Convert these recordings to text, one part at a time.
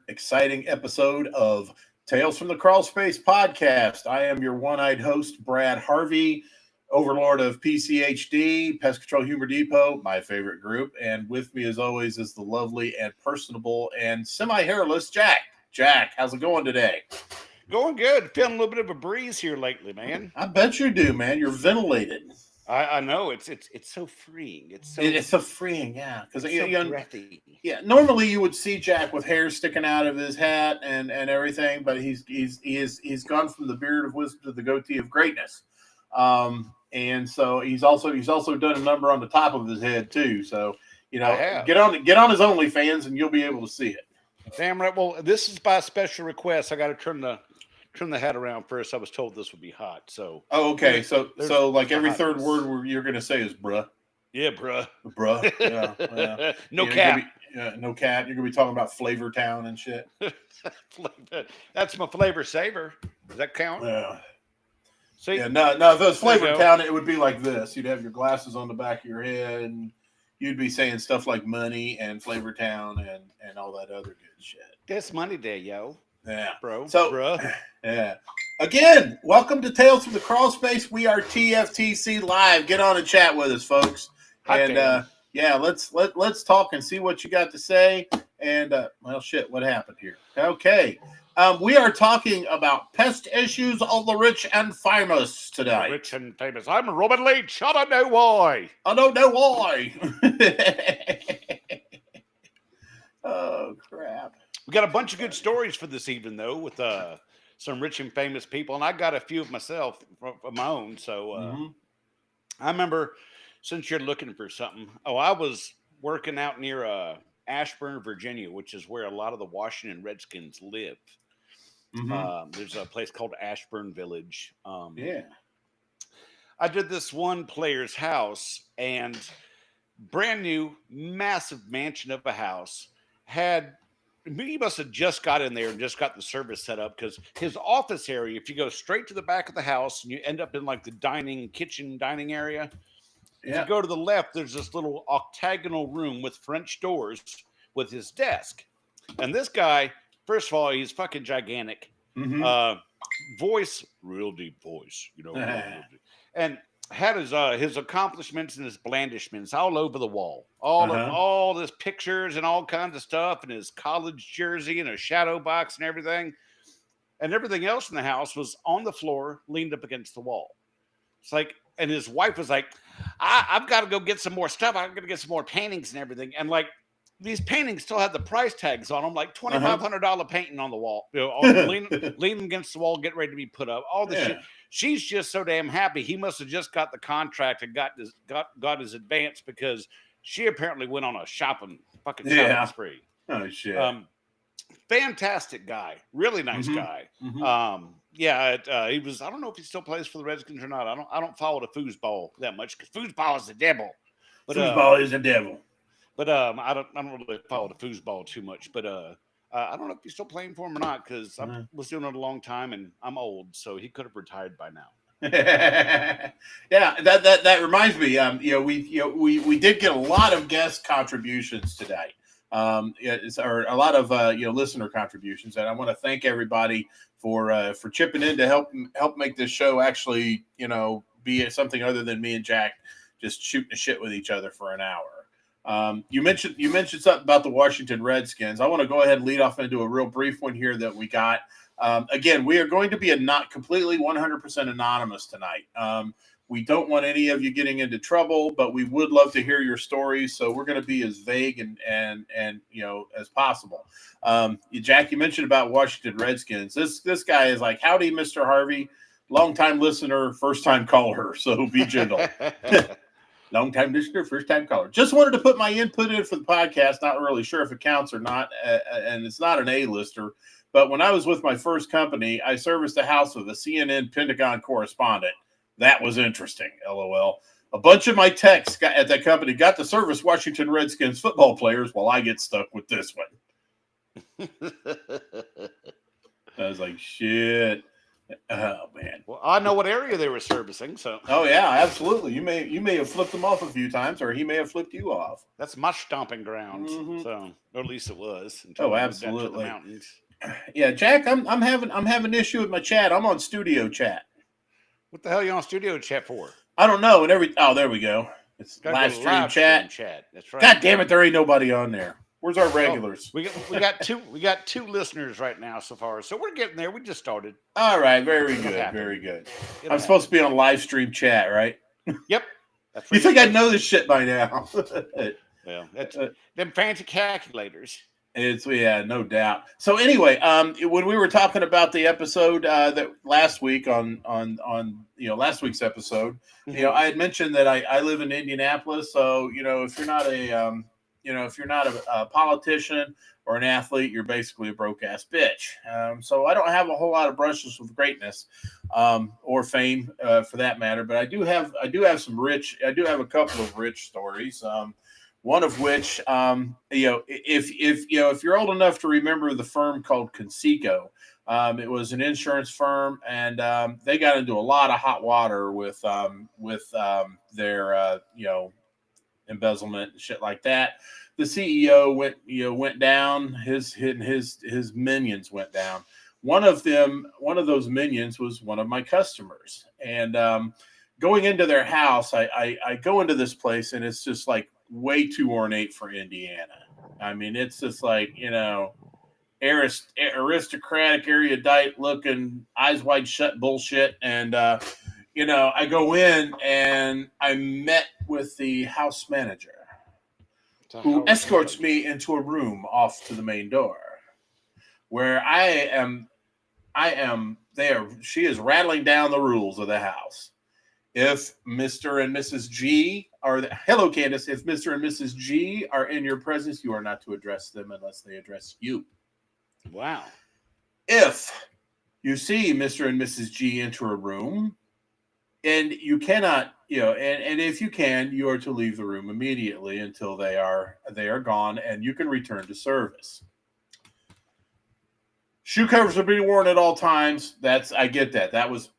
exciting episode of Tales from the Crawl Space podcast. I am your one-eyed host, Brad Harvey, overlord of PCHD, Pest Control Humor Depot, my favorite group. And with me, as always, is the lovely and personable and semi-hairless Jack. Jack, how's it going today? Going good. Feeling a little bit of a breeze here lately, man. I bet you do, man. You're ventilated. I know it's so freeing. It's so freeing, yeah. Because so breathy. Yeah, normally you would see Jack with hair sticking out of his hat and everything, but he's gone from the beard of wisdom to the goatee of greatness. And so he's also done a number on the top of his head too. So get on his OnlyFans and you'll be able to see it. Damn right. Well, this is by special request. I got to turn the hat around first. I was told this would be hot. So okay. So like every third word you're gonna say is bruh. Yeah, bruh. Bruh. Yeah. No cap. No cap. You're gonna be talking about Flavor Town and shit. That's my flavor saver. Does that count? Yeah. See? Yeah. No. If it was Flavor Town, it would be like this. You'd have your glasses on the back of your head, and you'd be saying stuff like money and Flavor Town and all that other good shit. It's money day, yo. Yeah, bro. So, bruh. Yeah. Again, welcome to Tales from the Crawl Space. We are TFTC live. Get on and chat with us, folks. Let's talk and see what you got to say. And what happened here? Okay, we are talking about pest issues of the rich and famous today. Rich and famous. I'm Robin Leach. I don't know why. Oh crap. We got a bunch of good stories for this evening, though, with some rich and famous people, and I got a few of myself of my own. So I remember, since you're looking for something, I was working out near Ashburn, Virginia, which is where a lot of the Washington Redskins live. There's a place called Ashburn Village. I did this one player's house, and brand new, massive mansion of a house. He must have just got in there and just got the service set up, because his office area, if you go straight to the back of the house and you end up in like the kitchen dining area, if you go to the left, there's this little octagonal room with French doors with his desk. And this guy, first of all, he's fucking gigantic. Voice, real deep voice, real deep. And had his accomplishments and his blandishments all over the wall. All his pictures and all kinds of stuff, and his college jersey and a shadow box and everything. And everything else in the house was on the floor, leaned up against the wall. It's like, and his wife was like, I've got to go get some more stuff. I'm going to get some more paintings and everything. And like, these paintings still had the price tags on them, like $2,500 painting on the wall, leaning against the wall, getting ready to be put up. All this shit. She's just so damn happy. He must have just got the contract and got his advance, because she apparently went on a shopping spree. Oh shit! Fantastic guy, really nice guy. He was. I don't know if he still plays for the Redskins or not. I don't follow the foosball that much, because foosball is the devil. But, foosball is the devil. But I don't really follow the foosball too much. But I don't know if he's still playing for him or not, because I was doing it a long time and I'm old, so he could have retired by now. Yeah, that reminds me. We did get a lot of guest contributions today. Or a lot of listener contributions, and I want to thank everybody for chipping in to help make this show actually be something other than me and Jack just shooting the shit with each other for an hour. You mentioned something about the Washington Redskins. I want to go ahead and lead off into a real brief one here that we got. Again, we are going to be not completely 100% anonymous tonight. We don't want any of you getting into trouble, but we would love to hear your stories. So we're going to be as vague and as possible. Jack, you mentioned about Washington Redskins. This guy is like, howdy, Mr. Harvey, longtime listener, first time caller. So be gentle. Long-time listener, first-time caller. Just wanted to put my input in for the podcast. Not really sure if it counts or not, and it's not an A-lister. But when I was with my first company, I serviced the house of a CNN Pentagon correspondent. That was interesting, LOL. A bunch of my techs at that company got to service Washington Redskins football players while I get stuck with this one. I was like, shit. Oh, man. Well, I know what area they were servicing, so. Oh yeah, absolutely. You may have flipped them off a few times, or he may have flipped you off. That's my stomping grounds. Mm-hmm. So, or at least it was until Oh, I moved out to the absolutely. mountains. Yeah, Jack, I'm having an issue with my chat. I'm on studio chat. What the hell are you on studio chat for? I don't know. Oh, there we go. It's Gotta live go to stream chat. chat. That's right. God damn it, there ain't nobody on there. Where's our regulars? We got two listeners right now so far. So we're getting there. We just started. All right, very good, very good. It'll I'm supposed to be on live stream chat, right? Yep. You think I'd know this shit by now? Well, that's them fancy calculators. It's no doubt. So anyway, when we were talking about the episode that last week on last week's episode, Mm-hmm. I had mentioned that I live in Indianapolis. So if you're not a politician or an athlete, you're basically a broke ass bitch. So I don't have a whole lot of brushes with greatness or fame for that matter, but I do have a couple of rich stories. One of which, if you're old enough to remember the firm called Conseco, it was an insurance firm, and they got into a lot of hot water with their embezzlement and shit like that. The CEO went down. His minions went down. One of those minions was one of my customers, and going into their house, I go into this place, and it's just like way too ornate for Indiana. I mean, it's just like, aristocratic, erudite looking, eyes wide shut bullshit. And, I go in and I met with the house manager who escorts me into a room off to the main door where she is rattling down the rules of the house. If Mr. and Mrs. G hello, Candace. If Mr. and Mrs. G are in your presence, you are not to address them unless they address you. Wow. If you see Mr. and Mrs. G enter a room and you cannot, and if you can, you are to leave the room immediately until they are gone and you can return to service. Shoe covers are being worn at all times. I get that.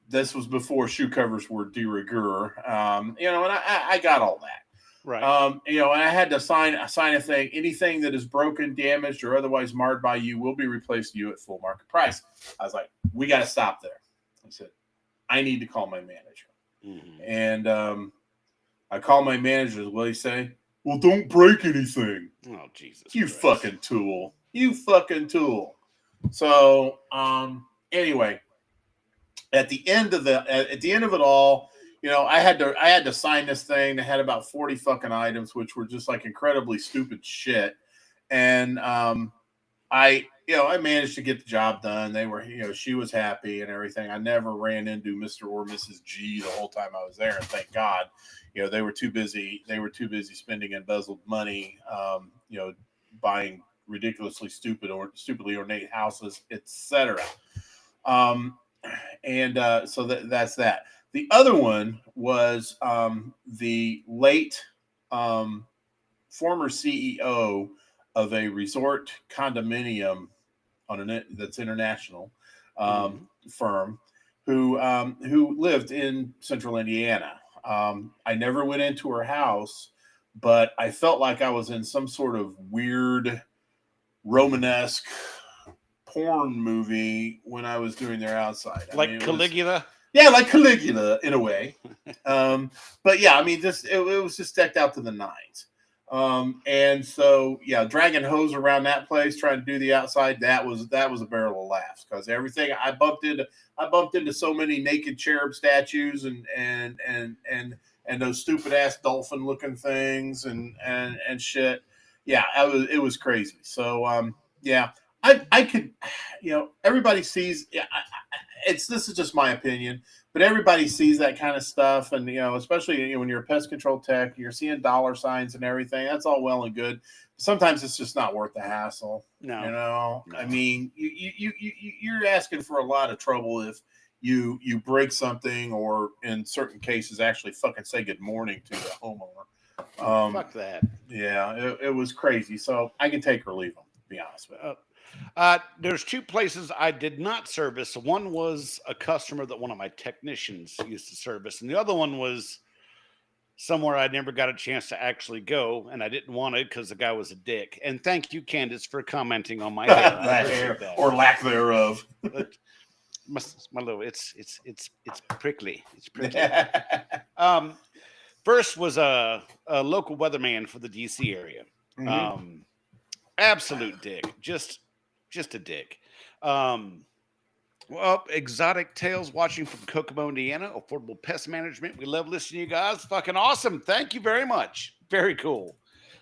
This was before shoe covers were de rigueur. And I got all that. Right. And I had to sign a thing. Anything that is broken, damaged, or otherwise marred by you will be replaced to you at full market price. I was like, we got to stop there. I said, I need to call my manager. Mm-hmm. And I call my manager. What do you say? Well, don't break anything. Oh, Jesus. You fucking tool. You fucking tool. So, anyway, at the end of it all, I had to sign this thing that had about 40 fucking items, which were just like incredibly stupid shit. And, I managed to get the job done. They were, she was happy and everything. I never ran into Mr. or Mrs. G the whole time I was there. And thank God, they were too busy spending embezzled money, buying ridiculously stupidly ornate houses, etc. So that's that. The other one was the late former CEO of a resort condominium that's international firm who lived in central Indiana. I never went into her house, but I felt like I was in some sort of weird Romanesque porn movie when I was doing their outside. Like Caligula? Like Caligula in a way. But yeah, it was just decked out to the nines. And so, dragging hose around that place, trying to do the outside, that was a barrel of laughs because everything I bumped into so many naked cherub statues and those stupid ass dolphin looking things and shit. Yeah, it was crazy. So, I could, everybody sees. This is just my opinion, but everybody sees that kind of stuff, and especially when you're a pest control tech, you're seeing dollar signs and everything. That's all well and good. Sometimes it's just not worth the hassle. No. No. I mean, you're asking for a lot of trouble if you break something, or in certain cases, actually fucking say good morning to the homeowner. Fuck that. Yeah, it was crazy. So I can take or leave them, to be honest with you. There's two places I did not service. One was a customer that one of my technicians used to service, and the other one was somewhere I never got a chance to actually go, and I didn't want it because the guy was a dick. And thank you, Candace, for commenting on my hair. I That appreciate hair that. or lack thereof. But my little, it's prickly. It's prickly. First was a local weatherman for the DC area. Mhm. Absolute dick, just a dick. Well, Exotic Tales watching from Kokomo, Indiana, Affordable Pest Management. We love listening to you guys. Fucking awesome. Thank you very much. Very cool.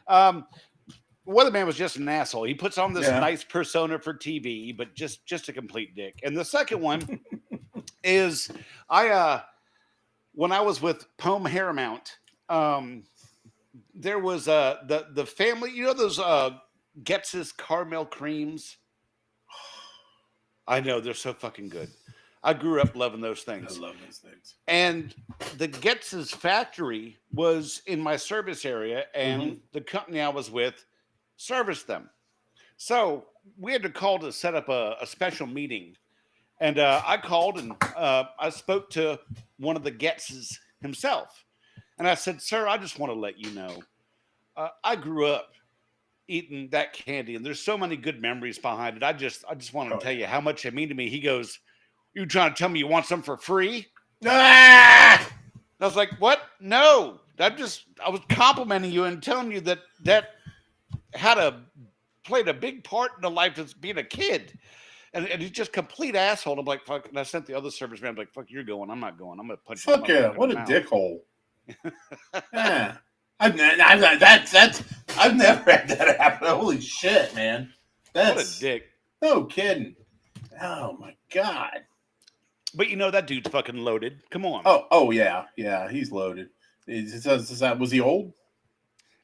Weatherman was just an asshole. He puts on this nice persona for TV, but just a complete dick. And the second one is when I was with Pome Hairmount, there was the family, you know those Getz's caramel creams. I know, they're so fucking good. I grew up loving those things. I love those things. And the Getz's factory was in my service area, and the company I was with serviced them. So we had to call to set up a special meeting. And I called and I spoke to one of the Getz's himself. And I said, "Sir, I just want to let you know, I grew up eating that candy, and there's so many good memories behind it. I just want to tell you how much it mean to me." He goes, "You trying to tell me you want some for free?" Ah! I was like, "What? No, I was complimenting you and telling you that played a big part in the life of being a kid." And he's just complete asshole. I'm like, "Fuck!" And I sent the other service man. I'm like, "Fuck, you're going. I'm not going. I'm gonna punch." Fuck yeah! What a dickhole. Yeah. I've never had that happen. Holy shit, man! What a dick! No kidding. Oh my god! But you know that dude's fucking loaded. Come on. Oh yeah, he's loaded. Was he old?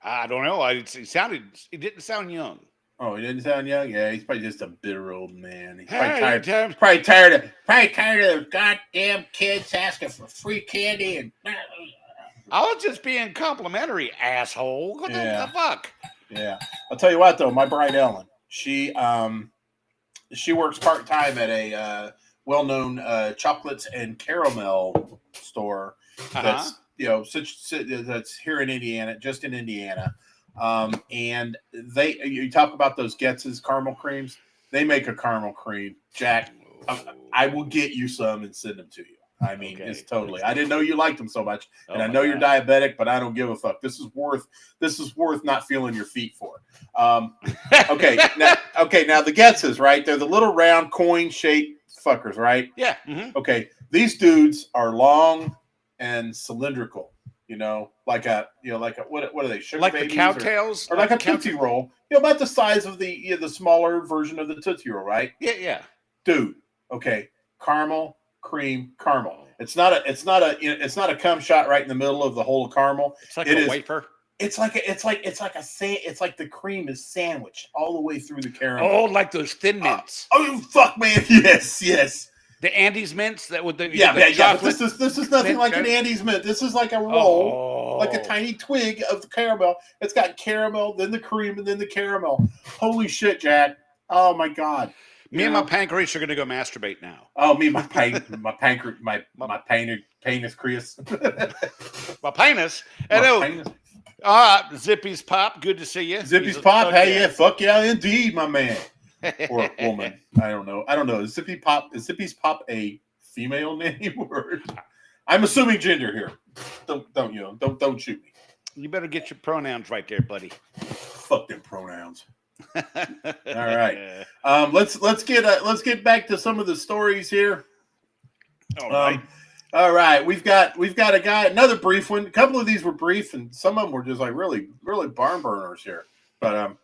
I don't know. He didn't sound young. Oh, he didn't sound young. Yeah, he's probably just a bitter old man. He's Hey, probably tired of those goddamn kids asking for free candy and. I was just being complimentary, asshole. What the fuck? Yeah. I'll tell you what, though, my bride Ellen, she works part-time at a well-known chocolates and caramel store that's that's here in Indiana, just in Indiana. And you talk about those Getz's caramel creams. They make a caramel cream, Jack. I will get you some and send them to you. I mean, it's totally. I didn't know you liked them so much, and I know you're diabetic, but I don't give a fuck. This is worth not feeling your feet for. Okay, now the Getz's, right? They're the little round coin-shaped fuckers, right? Yeah. Okay, these dudes are long and cylindrical. Like what are they? Sugar like babies the cowtails, or like a Tootsie Roll? About the size of the smaller version of the Tootsie Roll, right? Yeah. Dude, okay, caramel. Cream caramel. It's not a cum shot right in the middle of the whole of caramel. It's like a wafer. It's like the cream is sandwiched all the way through the caramel. Oh, like those Thin Mints. Oh fuck, man! Yes. The Andes Mints that with the But this is nothing like an Andes Mint. This is like a roll, like a tiny twig of the caramel. It's got caramel, then the cream, and then the caramel. Holy shit, Jack! Oh my god. Me and my pancreas are gonna go masturbate now. Oh, my penis, Chris. My penis. Hello. Zippy's Pop. Good to see you. Zippy's Pop. Hey, yeah, fuck yeah, indeed, my man or woman. I don't know. Is Zippy's Pop a female name or? I'm assuming gender here. Don't shoot me. You better get your pronouns right there, buddy. Fuck them pronouns. All right. Let's get back to some of the stories here. All right. We've got a guy, another brief one. A couple of these were brief, and some of them were just like really, really barn burners here. But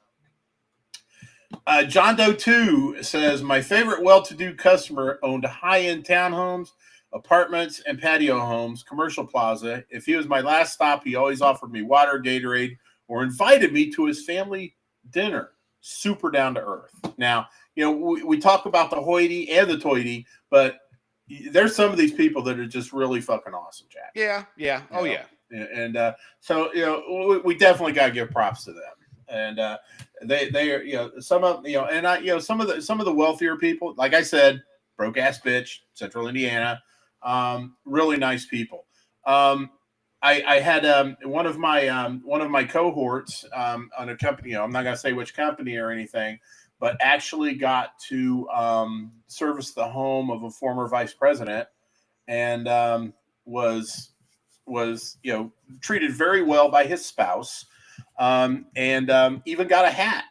John Doe 2 says, my favorite well-to-do customer owned high-end townhomes, apartments, and patio homes, commercial plaza. If he was my last stop, he always offered me water, Gatorade, or invited me to his family dinner. Super down to earth. Now, we talk about the hoity and the toity, but there's some of these people that are just really fucking awesome, Jack. Yeah. Oh, yeah. And so, we definitely got to give props to them. and they are, some of, and I, some of the wealthier people, like I said, broke ass bitch, Central Indiana, really nice people. I had one of my cohorts on a company. I'm not gonna say which company or anything, but actually got to service the home of a former vice president, and was treated very well by his spouse, and even got a hat.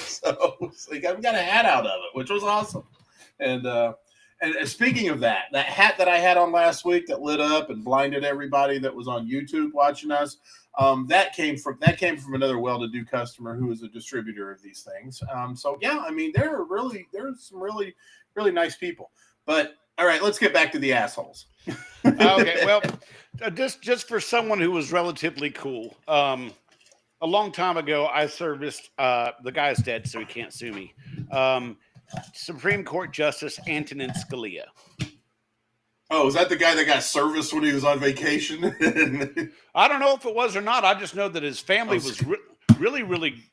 So he got a hat out of it, which was awesome. And speaking of that hat that I had on last week that lit up and blinded everybody that was on YouTube watching us, that came from another well-to-do customer who is a distributor of these things. So yeah, I mean, there's some really, really nice people. But all right, let's get back to the assholes. Okay, well, just for someone who was relatively cool. A long time ago, I serviced. The guy's dead, so he can't sue me. Supreme Court Justice Antonin Scalia. Oh, is that the guy that got service when he was on vacation? I don't know if it was or not. I just know that his family was really, really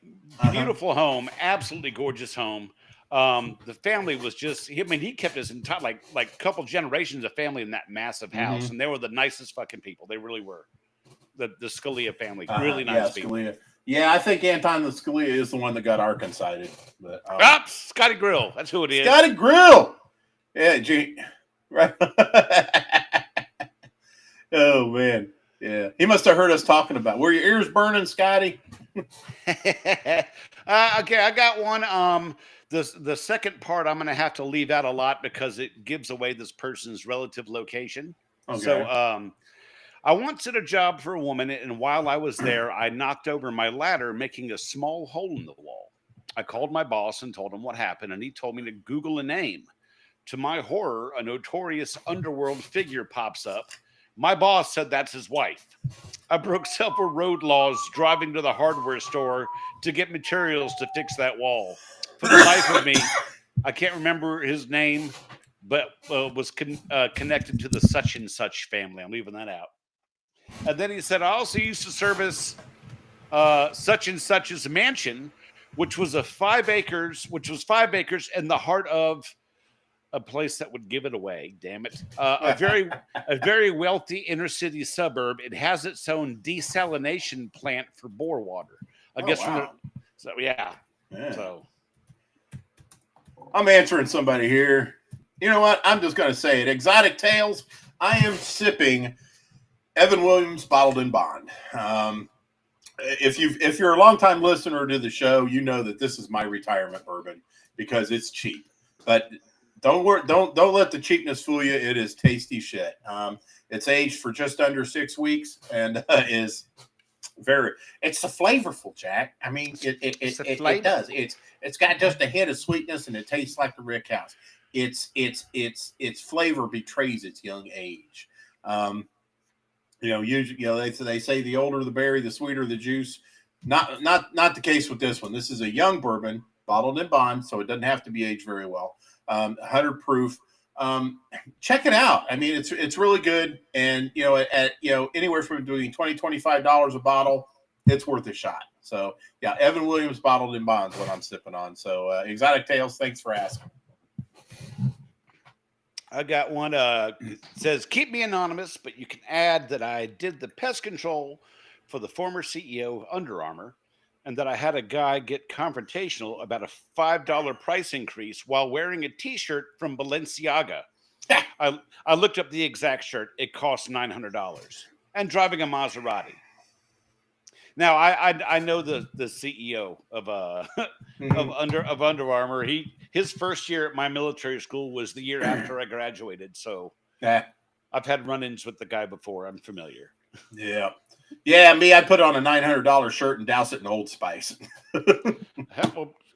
beautiful home, absolutely gorgeous home. The family was just, he kept his entire, like couple generations of family in that massive house. And they were the nicest fucking people. They really were. The Scalia family, really nice people. Scalia. Yeah, I think Anton the Scalia is the one that got Arkansas-ed. But Scotty Grill. That's who it is. Scotty Grill. Yeah, right. Oh man, yeah. He must have heard us talking about. Were your ears burning, Scotty? Okay, I got one. The second part I'm going to have to leave out a lot because it gives away this person's relative location. Okay. So I once did a job for a woman, and while I was there, I knocked over my ladder, making a small hole in the wall. I called my boss and told him what happened, and he told me to Google a name. To my horror, a notorious underworld figure pops up. My boss said that's his wife. I broke several road laws driving to the hardware store to get materials to fix that wall. For the life of me, I can't remember his name, but was connected to the such and such family. I'm leaving that out. And then he said, I also used to service such and such's mansion, which was 5 acres in the heart of a place that would give it away. Damn it. A very wealthy inner city suburb. It has its own desalination plant for bore water. I guess. Wow. Yeah. So I'm answering somebody here. You know what? I'm just going to say it. Exotic Tales. I am sipping Evan Williams Bottled in Bond. If you're a longtime listener to the show, you know that this is my retirement bourbon because it's cheap. But don't let the cheapness fool you. It is tasty shit. It's aged for just under 6 weeks and is it's flavorful, Jack. I mean, it does. It's got just a hint of sweetness and it tastes like the Rick House. Its flavor betrays its young age. Usually, they say the older the berry, the sweeter the juice. Not the case with this one. This is a young bourbon, bottled in bond, so it doesn't have to be aged very well. 100 proof. Check it out. I mean, it's really good, and at anywhere from between $20-$25 a bottle, it's worth a shot. So yeah, Evan Williams Bottled in Bond is what I'm sipping on. So Exotic Tales, thanks for asking. I got one. It says, keep me anonymous, but you can add that I did the pest control for the former CEO of Under Armour and that I had a guy get confrontational about a $5 price increase while wearing a T-shirt from Balenciaga. I looked up the exact shirt. It cost $900 and driving a Maserati. Now I know the CEO of of Under Armour. His first year at my military school was the year after I graduated. So I've had run-ins with the guy before. I'm familiar. Yeah. Me, I put on a $900 shirt and douse it in Old Spice.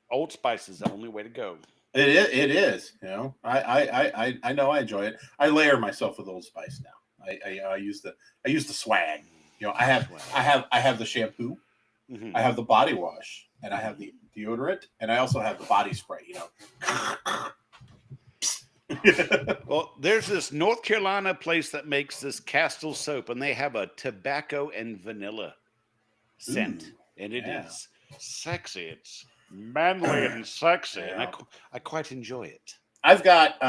Old Spice is the only way to go. It is. I know I enjoy it. I layer myself with Old Spice now. I use the swag. I have the shampoo, I have the body wash, and I have the deodorant, and I also have the body spray. Well, there's this North Carolina place that makes this Castile soap, and they have a tobacco and vanilla scent. and it Yeah. is sexy. It's manly and sexy, and Yeah. I quite enjoy it. I've got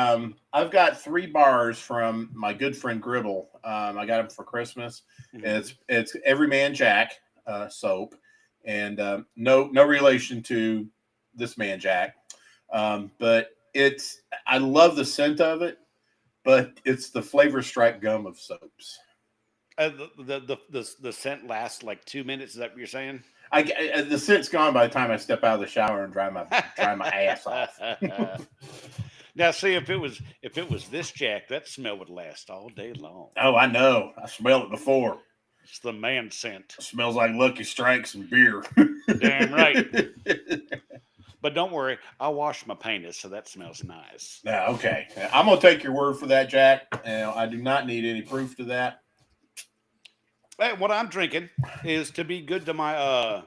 3 bars from my good friend Gribble. I got them for Christmas. Mhm. It's Everyman Jack soap, and no relation to this man Jack, but it's I love the scent of it, but it's the flavor stripe gum of soaps. The scent lasts like 2 minutes. Is that what you're saying? The scent's gone by the time I step out of the shower and dry my ass off. Now, see, if it was this Jack, that smell would last all day long. Oh, I know. I smelled it before. It's the man scent. It smells like Lucky Strikes and beer. Damn right. But don't worry, I'll wash my penis, so that smells nice. Yeah, okay. I'm gonna take your word for that, Jack. I do not need any proof to that. Hey, what I'm drinking is to be good to my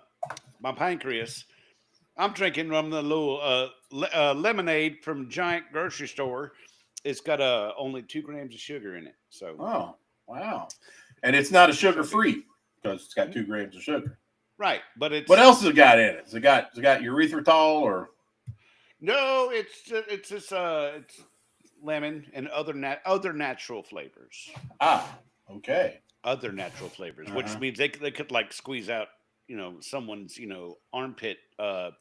pancreas. I'm drinking from the little lemonade from Giant Grocery Store. It's got only 2 grams of sugar in it, so Oh, wow. And it's not a it's sugar so good. free because it's got 2 grams of sugar. Right, but What it's else has it got in it? Has it got erythritol or no, it's lemon and other natural flavors. okay. Other natural flavors, which Uh-huh. means they could like squeeze out someone's armpit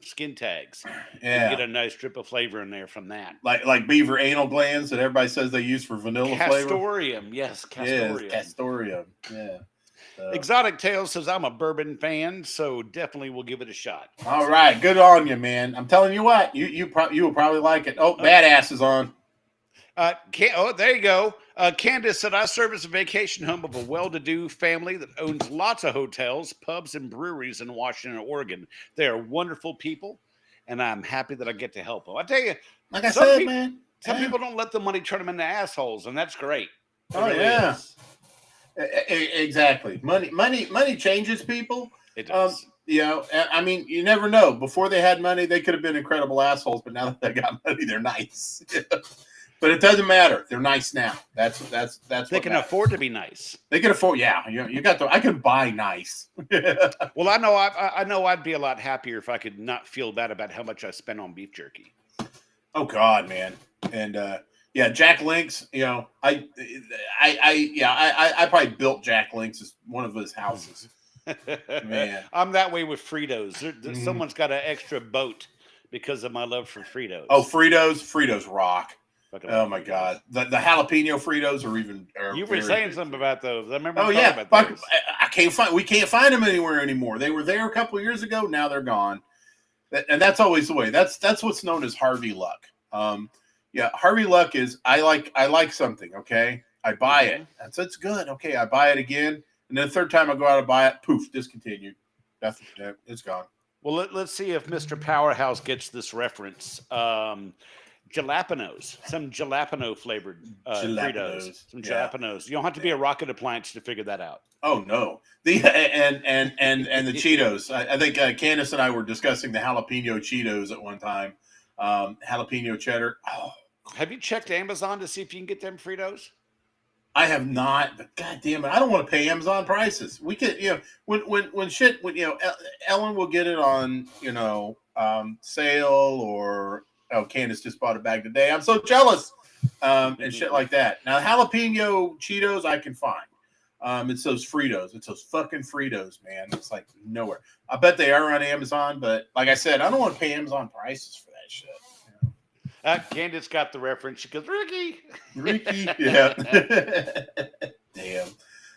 skin tags and get Yeah. a nice drip of flavor in there from that. Like beaver anal glands that everybody says they use for vanilla flavor. Castoreum, yes, Yeah, castoreum. castorium. Yeah. So, Exotic Tales says I'm a bourbon fan, so definitely we'll give it a shot. all right, good on you, man. I'm telling you what, you will probably like it. Oh, badass is on. There you go. Candace said, I serve as a vacation home of a well to do family that owns lots of hotels, pubs, and breweries in Washington, Oregon. They are wonderful people, and I'm happy that I get to help them. I tell you, Like I some said, people. man. Some Yeah. people don't let the money turn them into assholes, and that's great. It Oh really yeah. is. Exactly. Money changes people. It does. I mean, you never know. Before they had money, they could have been incredible assholes, but now that they got money, they're nice. But it doesn't matter. They're nice now. That's They what can matters. afford to be nice. They can afford. Yeah, you got the. I can buy nice. Well, I know I'd be a lot happier if I could not feel bad about how much I spent on beef jerky. Oh God, man. And yeah, Jack Link's. I probably built Jack Link's as one of his houses. Man. I'm that way with Fritos. Mhm. Someone's got an extra boat because of my love for Fritos. Oh, Fritos rock. Fucking Oh love my Fritos. God, the jalapeno Fritos are even. You were saying something about those. I remember Oh you talking yeah, about those. I can't find. We can't find them anywhere anymore. They were there a couple of years ago. Now they're gone. And that's always the way. That's what's known as Harvey Luck. Yeah, Harvey Luck is I like something. Okay, I buy it. That's it's good. Okay, I buy it again, and then the third time I go out and buy it, poof, discontinued. It's gone. Well, let's see if Mr. Powerhouse gets this reference. Jalapenos, some jalapeno flavored Fritos, Jalapenos, some yeah. jalapenos. You don't have to be a rocket appliance to figure that out. Oh no, the and the Cheetos. I think Candace and I were discussing the jalapeno Cheetos at one time. Jalapeno cheddar. Oh, Have you checked Amazon to see if you can get them Fritos? I have not, but God damn it, I don't want to pay Amazon prices. We could, when shit, Ellen will get it on, sale or Candace just bought a bag today. I'm so jealous, and shit like that. Now jalapeno Cheetos I can find. It's those Fritos. It's those fucking Fritos, man. It's like nowhere. I bet they are on Amazon, but like I said, I don't want to pay Amazon prices for that shit. Candace got the reference. She goes, Ricky, yeah. Damn.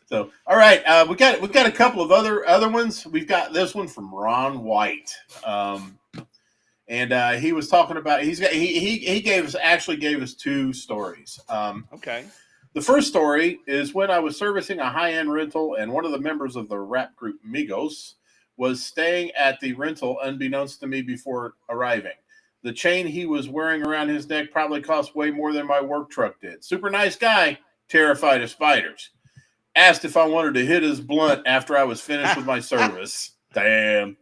So, all right, we've got a couple of other ones. We've got this one from Ron White, and he was talking about he gave us 2 stories. Okay. The first story is when I was servicing a high-end rental, and one of the members of the rap group Migos was staying at the rental unbeknownst to me before arriving. The chain he was wearing around his neck probably cost way more than my work truck did. Super nice guy, terrified of spiders. Asked if I wanted to hit his blunt after I was finished with my service. Damn.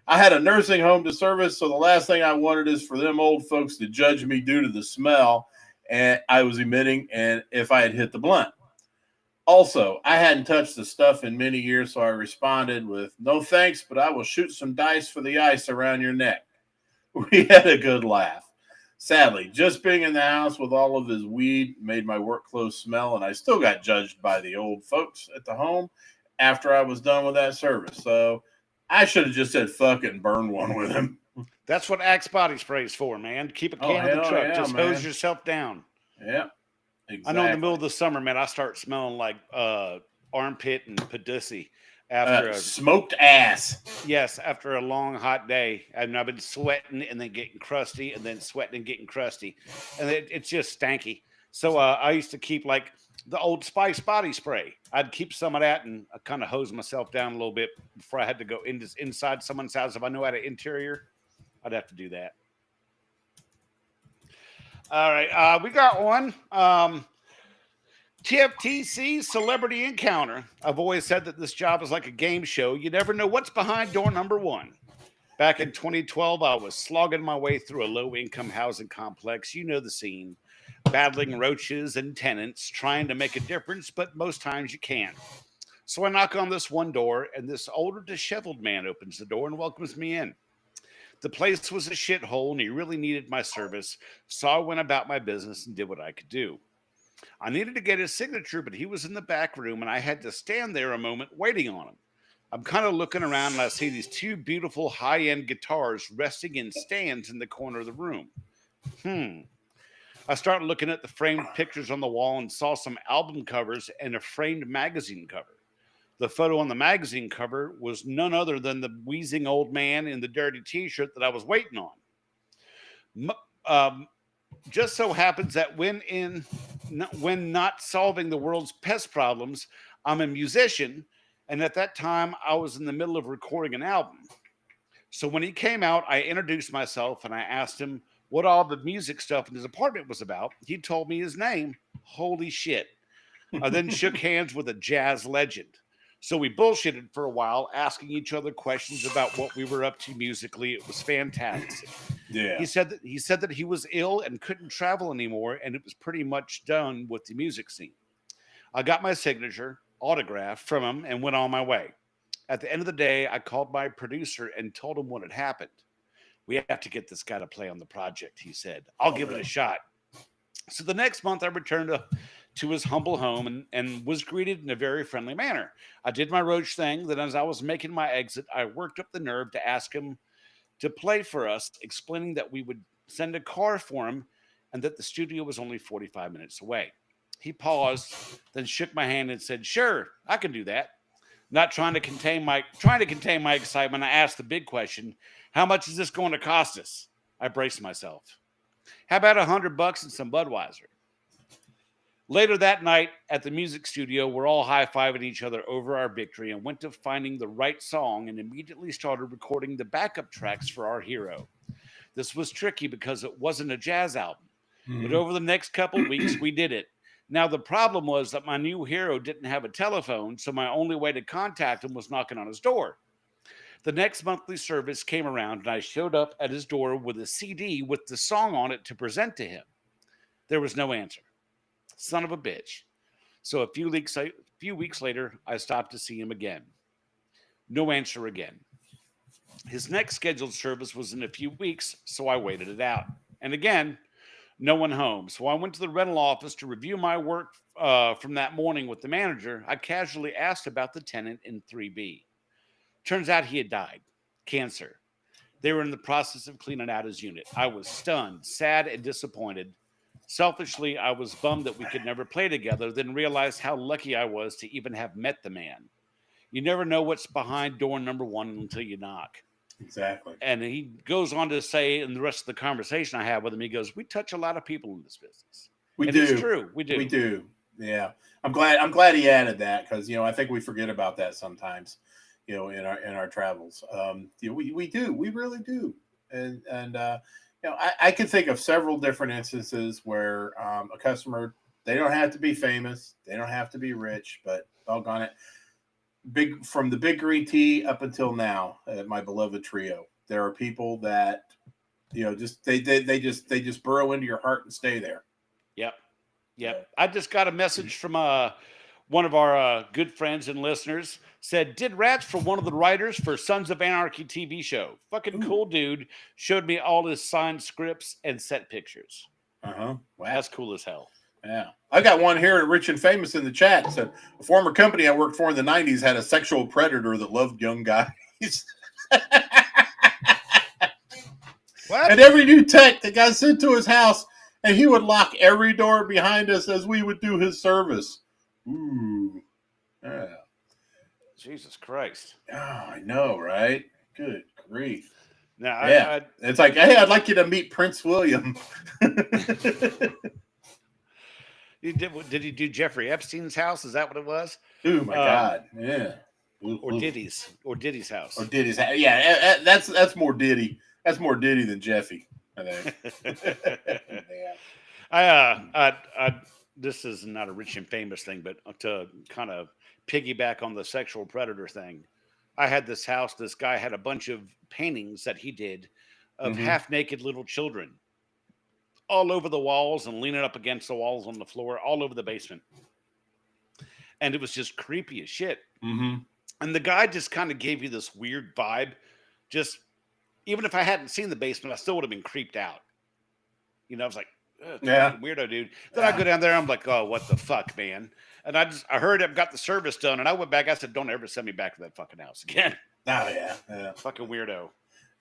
I had a nursing home to service, so the last thing I wanted is for them old folks to judge me due to the smell and I was emitting and if I had hit the blunt. Also, I hadn't touched the stuff in many years, so I responded with, "No thanks, but I will shoot some dice for the ice around your neck." We had a good laugh. Sadly, just being in the house with all of his weed made my work clothes smell, and I still got judged by the old folks at the home after I was done with that service. So I should have just said fuck it and burned one with him. That's what Axe body spray is for, man. Keep a Oh, can in the hell truck. yeah, Just man. hose yourself down. Yeah, I know in the middle exactly. of the summer, man, I start smelling like armpit and padussy after Smoked ass. after a long hot day, and I've been sweating and then getting crusty, and then sweating and getting crusty, and it's just stanky. So I used to keep like the Old Spice body spray. I'd keep some of that and I kind of hose myself down a little bit before I had to go inside someone's house. If I knew how to interior, I'd have to do that. All right, we got one. TFTC Celebrity Encounter. I've always said that this job is like a game show. You never know what's behind door number one. Back in 2012, I was slogging my way through a low-income housing complex. You know the scene. Battling roaches and tenants, trying to make a difference, but most times you can't. So I knock on this one door, and this older, disheveled man opens the door and welcomes me in. The place was a shithole, and he really needed my service, so I went about my business and did what I could do. I needed to get his signature, but he was in the back room, and I had to stand there a moment waiting on him. I'm kind of looking around, and I see these two beautiful high-end guitars resting in stands in the corner of the room. I started looking at the framed pictures on the wall and saw some album covers and a framed magazine cover. The photo on the magazine cover was none other than the wheezing old man in the dirty t-shirt that I was waiting on. Just so happens that when not solving the world's pest problems, I'm a musician, and at that time I was in the middle of recording an album. So when he came out, I introduced myself and I asked him what all the music stuff in his apartment was about. He told me his name. Holy shit. I then shook hands with a jazz legend. So we bullshitted for a while, asking each other questions about what we were up to musically. It was fantastic. Yeah. He said that he was ill and couldn't travel anymore, and it was pretty much done with the music scene. I got my signature, autograph from him, and went on my way. At the end of the day, I called my producer and told him what had happened. We have to get this guy to play on the project, he said. I'll give it a shot. So the next month, I returned to his humble home and was greeted in a very friendly manner. I did my roach thing. Then as I was making my exit, I worked up the nerve to ask him to play for us, explaining that we would send a car for him and that the studio was only 45 minutes away. He paused, then shook my hand and said, "Sure, I can do that." Not trying to contain my excitement, I asked the big question: "How much is this going to cost us?" I braced myself. "How about $100 and some Budweiser?" Later that night at the music studio, we're all high-fiving each other over our victory and went to finding the right song and immediately started recording the backup tracks for our hero. This was tricky because it wasn't a jazz album, but over the next couple weeks, we did it. Now, the problem was that my new hero didn't have a telephone, so my only way to contact him was knocking on his door. The next monthly service came around, and I showed up at his door with a CD with the song on it to present to him. There was no answer. Son of a bitch. So a few weeks later, I stopped to see him again. No answer again. His next scheduled service was in a few weeks, so I waited it out. And again, no one home. So I went to the rental office to review my work from that morning with the manager. I casually asked about the tenant in 3B. Turns out he had died. Cancer. They were in the process of cleaning out his unit. I was stunned, sad, and disappointed. Selfishly, I was bummed that we could never play together, then realized how lucky I was to even have met the man. You never know what's behind door number one until you knock. Exactly. And he goes on to say in the rest of the conversation I have with him, he goes, "We touch a lot of people in this business." We And do. it's true. We do. We do. Yeah. I'm glad he added that because I think we forget about that sometimes, in our travels. We do. We really do. And I can think of several different instances where a customer, they don't have to be famous, they don't have to be rich, but doggone it, from the Big Green Tea up until now, my beloved trio, there are people that just they just burrow into your heart and stay there. Yep. I just got a message from one of our good friends and listeners said, did rats for one of the writers for Sons of Anarchy TV show. Fucking cool dude. Showed me all his signed scripts and set pictures. Wow. That's cool as hell. Yeah. I got one here at Rich and Famous in the chat. It said, a former company I worked for in the 90s had a sexual predator that loved young guys. What? And every new tech that got sent to his house, and he would lock every door behind us as we would do his service. Ooh. Yeah. Jesus Christ. Oh, I know, right? Good grief. Now, yeah. It's like, hey, I'd like you to meet Prince William. Did he do Jeffrey Epstein's house? Is that what it was? Oh, my God. Yeah. Or Diddy's house. Or Diddy's house. Yeah, that's more Diddy. That's more Diddy than Jeffy, I think. Yeah. This is not a Rich and Famous thing, but to kind of piggyback on the sexual predator thing, I had this house. This guy had a bunch of paintings that he did of half-naked little children all over the walls and leaning up against the walls on the floor, all over the basement. And it was just creepy as shit. Mm-hmm. And the guy just kind of gave you this weird vibe. Just, even if I hadn't seen the basement, I still would have been creeped out. You know, I was like, weirdo dude. Then I go down there, I'm like, oh, what the fuck, man? And I heard I've got the service done, and I went back. I said, don't ever send me back to that fucking house again. Oh yeah. Fucking weirdo.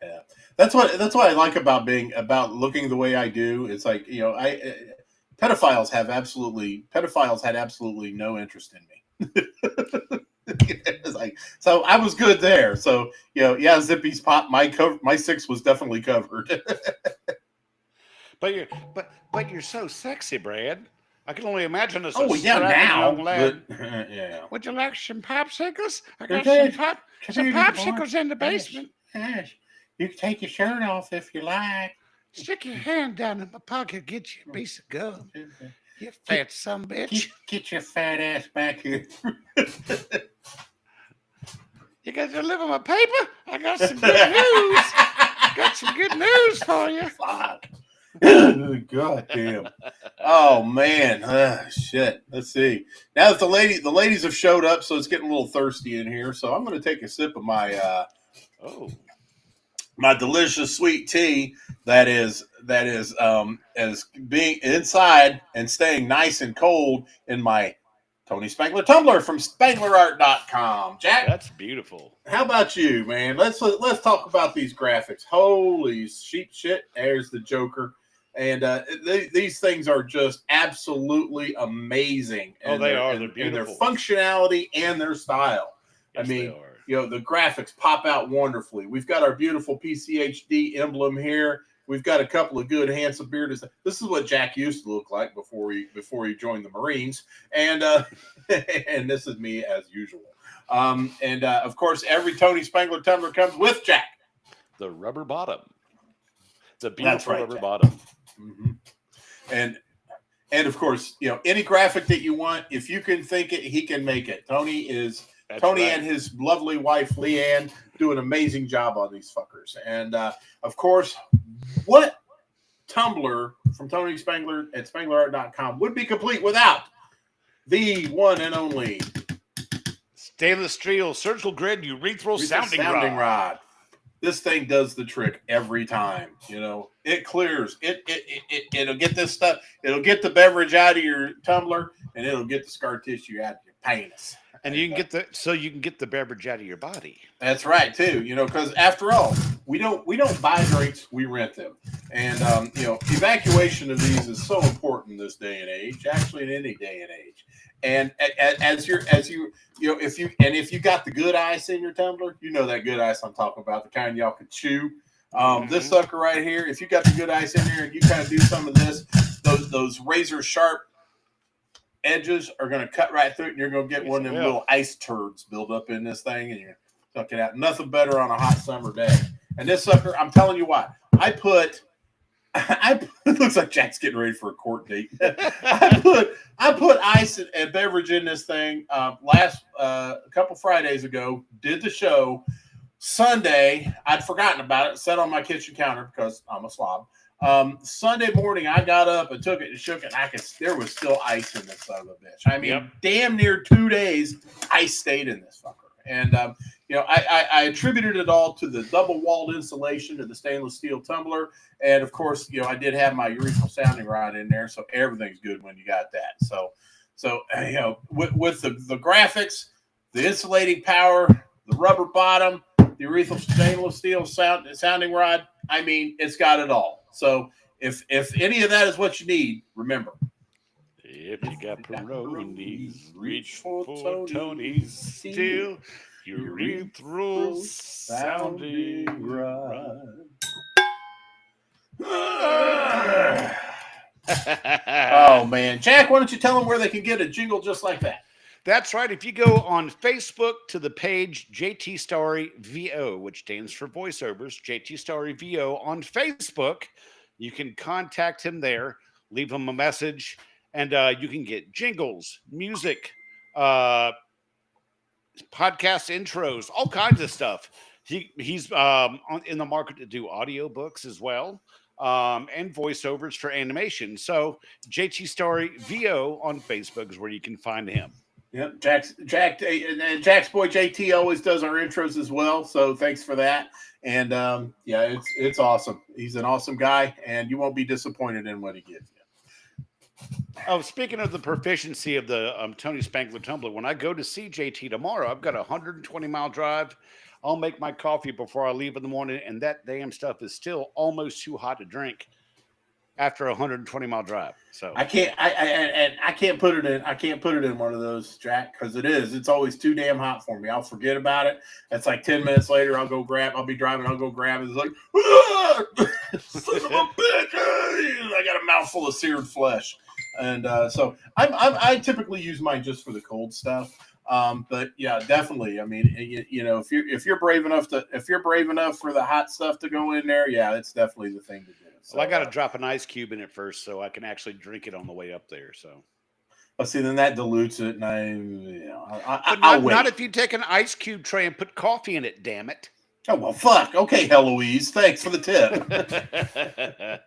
Yeah, that's what I like about looking the way I do. It's like, you know, pedophiles had absolutely no interest in me. It's like, so I was good there. So, you know, yeah, Zippy's pop. My 6 was definitely covered. But you're so sexy, Brad. I can only imagine this. Oh yeah, now. Young lad. But, yeah. Would you like some popsicles? I got some popsicles in the basement. Yes. You can take your shirt off if you like. Stick your hand down in my pocket, get you a piece of gum. You fat son of a bitch. Get your fat ass back here. You got to deliver my paper? I got some good news. Got some good news for you. Fuck. God damn. Oh man. Shit. Let's see. Now that the ladies have showed up, so it's getting a little thirsty in here. So I'm gonna take a sip of my my delicious sweet tea that is as being inside and staying nice and cold in my Tony Spangler tumbler from SpanglerArt.com. Jack, that's beautiful. How about you, man? Let's talk about these graphics. Holy shit! There's the Joker, and these things are just absolutely amazing. Oh, they are. They're beautiful. In their functionality and their style. Yes, I mean, you know, the graphics pop out wonderfully. We've got our beautiful PCHD emblem here. We've got a couple of good, handsome bearded. This is what Jack used to look like before he joined the Marines, and and this is me as usual. And of course, every Tony Spangler tumbler comes with Jack, the rubber bottom. It's a beautiful rubber bottom. Mm-hmm. And of course, you know, any graphic that you want, if you can think it, he can make it. Tony and his lovely wife Leanne do an amazing job on these fuckers. And of course, what tumbler from Tony Spangler at SpanglerArt.com would be complete without the one and only stainless steel surgical grid urethral sounding rod. This thing does the trick every time. You know, it clears. It'll get this stuff. It'll get the beverage out of your tumbler, and it'll get the scar tissue out of your penis. And you can get the beverage out of your body. That's right too. You know, because after all, we don't buy drinks, we rent them. And you know, evacuation of these is so important in this day and age. Actually, in any day and age. And as you know, if you got the good ice in your tumbler, you know that good ice I'm talking about, the kind y'all could chew. This sucker right here, if you got the good ice in there and you kind of do some of this, those razor sharp edges are going to cut right through it, and you're going to get one of them little ice turds build up in this thing, and you're suck it out. Nothing better on a hot summer day. And this sucker, I'm telling you what, it looks like Jack's getting ready for a court date. I put ice and beverage in this thing last a couple Fridays ago. Did the show Sunday. I'd forgotten about it. Set on my kitchen counter because I'm a slob. Sunday morning, I got up and took it and shook it. There was still ice in this son of a bitch. I mean, damn near 2 days, ice stayed in this fucker. And, I attributed it all to the double-walled insulation of the stainless steel tumbler. And, of course, I did have my urethral sounding rod in there, so everything's good when you got that. So with the graphics, the insulating power, the rubber bottom, the urethral stainless steel sounding rod, I mean, it's got it all. So if any of that is what you need, remember. If you got Peroni's, reach for Tony's steel urethral sounding rod. Oh, man. Jack, why don't you tell them where they can get a jingle just like that? That's right. If you go on Facebook to the page JT Story VO, which stands for voiceovers, JT Story VO on Facebook, you can contact him there, leave him a message, and you can get jingles, music, podcast intros, all kinds of stuff. He's in the market to do audiobooks as well, and voiceovers for animation. So JT Story VO on Facebook is where you can find him. Yep, Jack's boy JT always does our intros as well. So thanks for that. And it's awesome. He's an awesome guy, and you won't be disappointed in what he gives you. Oh, speaking of the proficiency of the Tony Spangler tumbler, when I go to see JT tomorrow, I've got a 120-mile drive. I'll make my coffee before I leave in the morning, and that damn stuff is still almost too hot to drink after a 120-mile drive. So I can't put it in. I can't put it in one of those, Jack, because it's always too damn hot for me. I'll forget about it. It's like 10 minutes later. I'll be driving. I'll go grab it. It's like, son of a bitch! I got a mouthful of seared flesh, and so I typically use mine just for the cold stuff. But yeah, definitely. I mean, if you're brave enough for the hot stuff to go in there, yeah, it's definitely the thing to do. So, well, I got to drop an ice cube in it first so I can actually drink it on the way up there. So, see, then that dilutes it, and I'll wait. Not if you take an ice cube tray and put coffee in it. Damn it! Oh well, fuck. Okay, Heloise, thanks for the tip.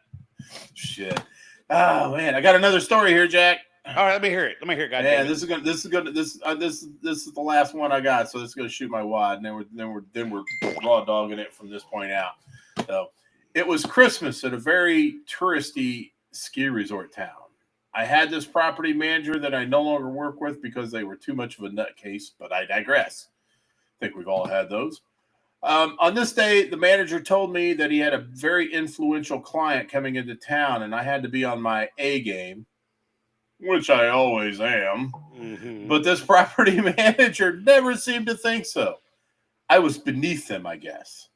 Shit. Oh man, I got another story here, Jack. All right, let me hear it. God damn it. This is the last one I got, so this is gonna shoot my wad, and then we're raw dogging it from this point out. So it was Christmas at a very touristy ski resort town. I had this property manager that I no longer work with because they were too much of a nutcase, but I digress. I think we've all had those. On this day, the manager told me that he had a very influential client coming into town, and I had to be on my A game, which I always am. Mm-hmm. But this property manager never seemed to think so. I was beneath them, I guess.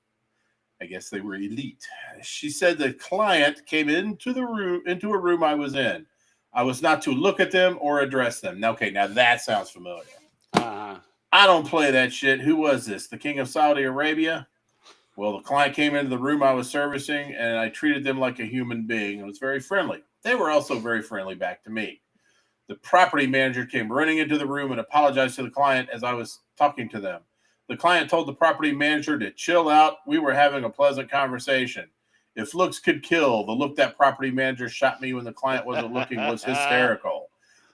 I guess they were elite. She said the client came into a room I was in. I was not to look at them or address them. Okay, now that sounds familiar. I don't play that shit. Who was this? The king of Saudi Arabia? Well, the client came into the room I was servicing, and I treated them like a human being. It was very friendly. They were also very friendly back to me. The property manager came running into the room and apologized to the client as I was talking to them. The client told the property manager to chill out. We were having a pleasant conversation. If looks could kill, the look that property manager shot me when the client wasn't looking was hysterical.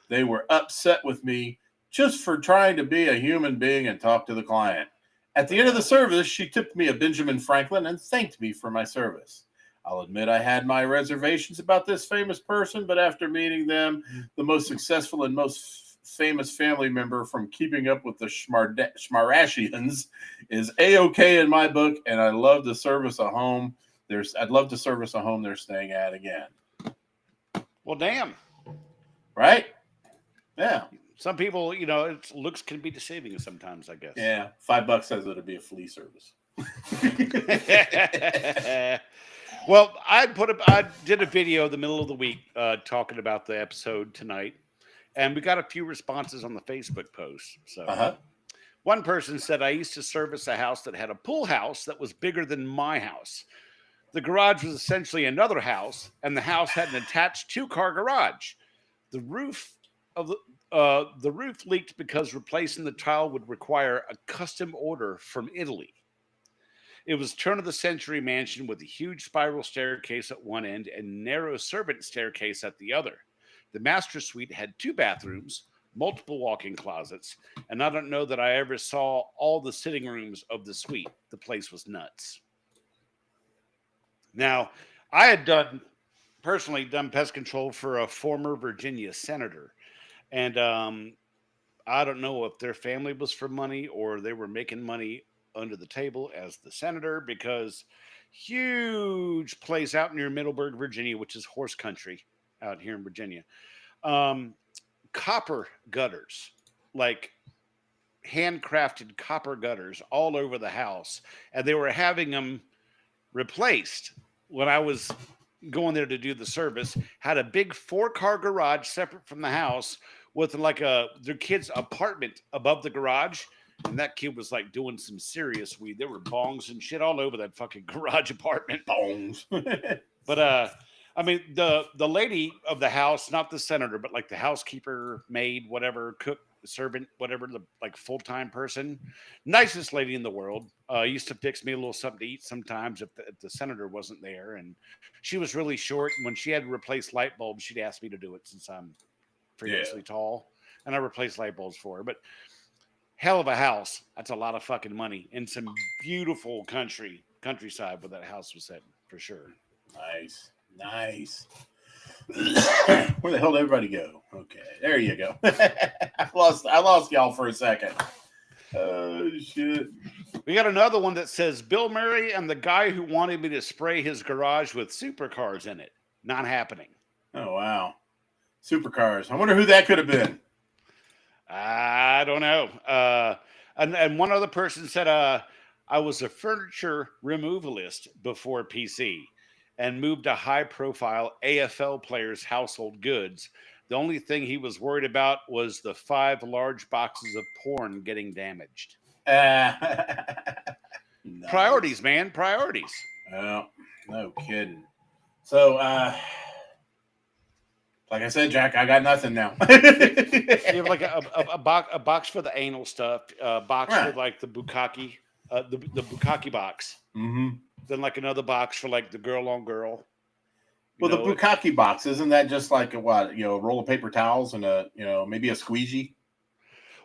They were upset with me just for trying to be a human being and talk to the client. At the end of the service, she tipped me a Benjamin Franklin and thanked me for my service. I'll admit I had my reservations about this famous person, but after meeting them, the most successful and most famous family member from Keeping Up with the Schmarashians is A-OK in my book, and I'd love to service a home they're staying at again. Well, damn. Right? Yeah. Some people, looks can be deceiving sometimes, I guess. Yeah. $5 says it'll be a flea service. Well, I did a video in the middle of the week talking about the episode tonight, and we got a few responses on the Facebook post. So one person said, I used to service a house that had a pool house that was bigger than my house. The garage was essentially another house, and the house had an attached 2-car garage. The roof leaked because replacing the tile would require a custom order from Italy. It was turn-of-the-century mansion with a huge spiral staircase at one end and narrow servant staircase at the other. The master suite had 2 bathrooms, multiple walk-in closets, and I don't know that I ever saw all the sitting rooms of the suite. The place was nuts. Now, I had personally done pest control for a former Virginia senator, and I don't know if their family was for money or they were making money under the table as the senator, because huge place out near Middleburg, Virginia, which is horse country out here in Virginia. Um, Copper gutters, like handcrafted copper gutters all over the house, and they were having them replaced. When I was going there to do the service, had a big 4-car garage separate from the house with like their kid's apartment above the garage, and that kid was like doing some serious weed. There were bongs and shit all over that fucking garage apartment. Bongs. But I mean, the lady of the house, not the senator, but like the housekeeper, maid, whatever, cook, servant, whatever, the like full-time person, nicest lady in the world. Used to fix me a little something to eat sometimes if the senator wasn't there, and she was really short. And when she had to replace light bulbs, she'd ask me to do it since I'm freakishly tall, and I replaced light bulbs for her. But hell of a house. That's a lot of fucking money in some beautiful countryside where that house was set, for sure. Nice. Where the hell did everybody go? Okay, there you go. I lost y'all for a second. Oh shit. We got another one that says Bill Murray and the guy who wanted me to spray his garage with supercars in it. Not happening. Oh wow. Supercars. I wonder who that could have been. I don't know. And one other person said, I was a furniture removalist before PC and moved a high-profile AFL player's household goods. The only thing he was worried about was the 5 large boxes of porn getting damaged. Nice. Priorities, man. Priorities. Well, no kidding. So, like I said, Jack, I got nothing now. You have like a box for the anal stuff, a box for like the bukkake, the bukkake box. Mm-hmm. Then like another box for like the girl on girl. Well, the bukkake box, isn't that just like a roll of paper towels and maybe a squeegee?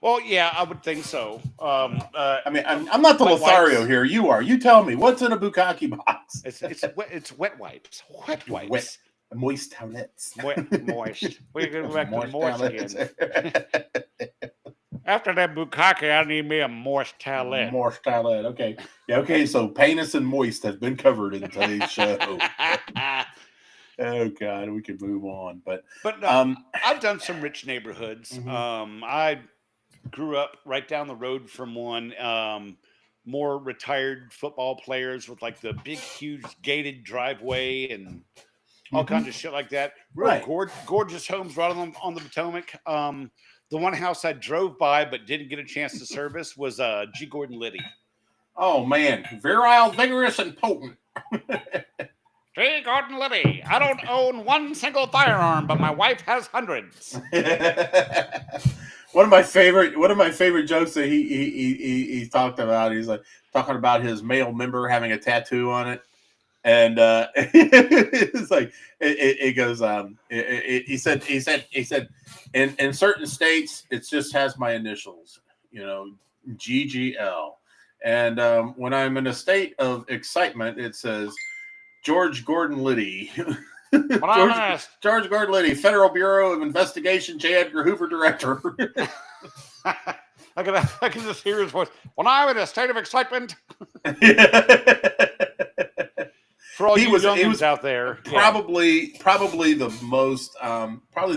Well, yeah, I would think so. I mean, I'm not the Lothario here. You are. You tell me what's in a bukkake box. It's wet wipes. Wet wipes. Moist towelettes. Moist. We're going to go back to moist again. After that bukkake, I need me a moist towelette. Moist towelette. Okay. Yeah. Okay. So penis and moist has been covered in today's show. Oh God, we could move on. But I've done some rich neighborhoods. Mm-hmm. I grew up right down the road from one. More retired football players with like the big, huge gated driveway and all kinds of shit like that. Really gorgeous homes right on the Potomac. The one house I drove by but didn't get a chance to service was G. Gordon Liddy. Oh man, virile, vigorous, and potent. G. Gordon Liddy. I don't own one single firearm, but my wife has hundreds. One of my favorite jokes that he talked about. He's like talking about his male member having a tattoo on it, and it's like it goes. He said in certain states it just has my initials, GGL, and when I'm in a state of excitement, it says George Gordon Liddy. George Gordon Liddy, Federal Bureau of Investigation, J. Edgar Hoover Director. I can just hear his voice. When I'm in a state of excitement. For all he was out there, probably the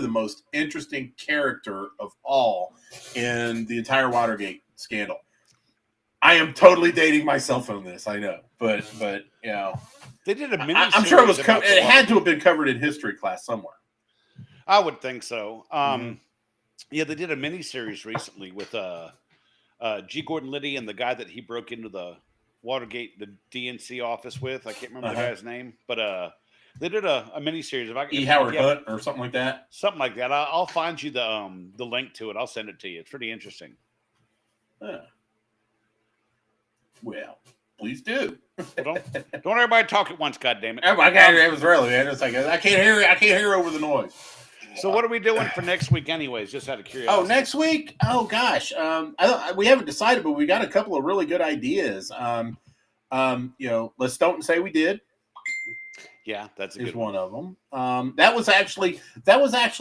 most interesting character of all in the entire Watergate scandal. I am totally dating myself on this, I know, but they did a mini. I'm sure it had to have been covered in history class somewhere. I would think so. Yeah, they did a mini series recently with G. Gordon Liddy and the guy that he broke into the Watergate, the DNC office with. I can't remember the guy's name, but they did a mini series. Howard Hunt or something like that. Something like that. I'll find you the link to it. I'll send it to you. It's pretty interesting. Well, please do. Well, don't everybody talk at once, goddammit. I can't. It was really, man. It's like I can't hear. I can't hear over the noise. So what are we doing for next week, anyways? Just out of curiosity. Oh, next week? Oh gosh, we haven't decided, but we got a couple of really good ideas. Let's don't say we did. Yeah, that's a is good one of them. That was actually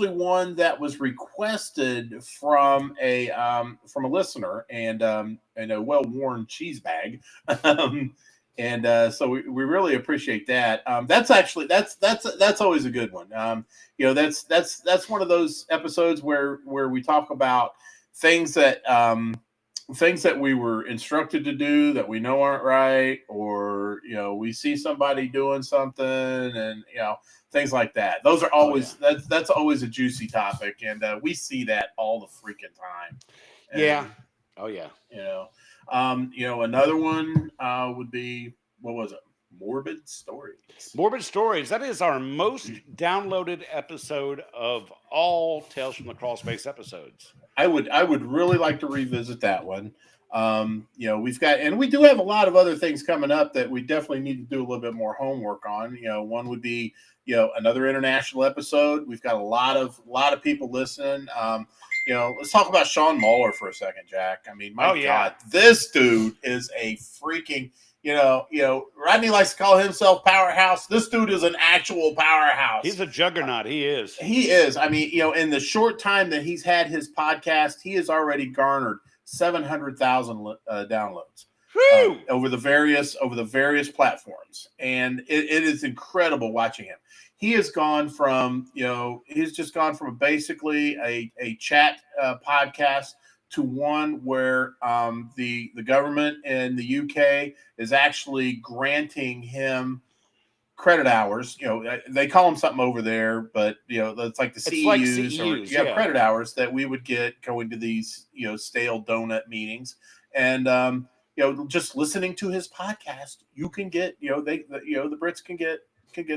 one that was requested from a listener and a well-worn cheese bag. So we really appreciate that. That's always a good one. That's one of those episodes where we talk about things that we were instructed to do that we know aren't right, or we see somebody doing something, and things like that. Those are always that's always a juicy topic, and we see that all the freaking time. And, yeah. Oh yeah. Another one would be, what was it? Morbid Stories. Morbid Stories. That is our most downloaded episode of all Tales from the Crawl Space episodes. I would really like to revisit that one. We do have a lot of other things coming up that we definitely need to do a little bit more homework on. One would be, another international episode. We've got a lot of people listening. Let's talk about Sean Muller for a second, Jack. I mean, my God, this dude is a freaking, Rodney likes to call himself powerhouse. This dude is an actual powerhouse. He's a juggernaut. He is. He is. I mean, in the short time that he's had his podcast, he has already garnered 700,000 downloads over the various platforms, and it is incredible watching him. He has gone from basically a chat podcast to one where the government in the UK is actually granting him credit hours. They call them something over there, but it's like the CEUs, or credit hours that we would get going to these stale donut meetings, and just listening to his podcast, you can get the Brits can get